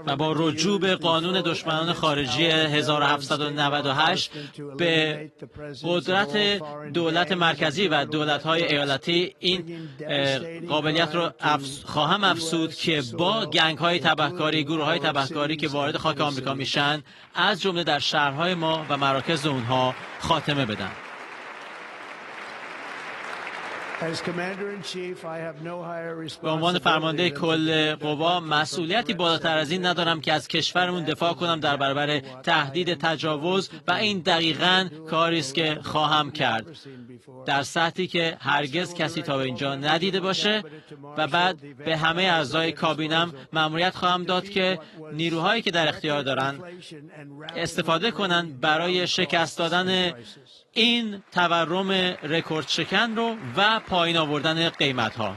و با رجوع به قانون دشمنان خارجی 1798 به قدرت دولت مرکزی و دولت‌های ایالتی این قابلیت رو خواهم افزود که با گنگ‌های تبهکاری، گروه‌های تبهکاری که وارد خاک آمریکا میشن از جمله در شهرهای ما و مراکز اونها خاتمه بدن. به عنوان فرمانده کل قوا مسئولیتی بالاتر از این ندارم که از کشورمون دفاع کنم در برابر تهدید تجاوز و این دقیقاً کاری است که خواهم کرد در سطحی که هرگز کسی تا به اینجا ندیده باشه و بعد به همه اعضای کابینم مأموریت خواهم داد که نیروهایی که در اختیار دارن استفاده کنن برای شکست دادن این تورم رکورد شکن رو و پایین آوردن قیمت‌ها.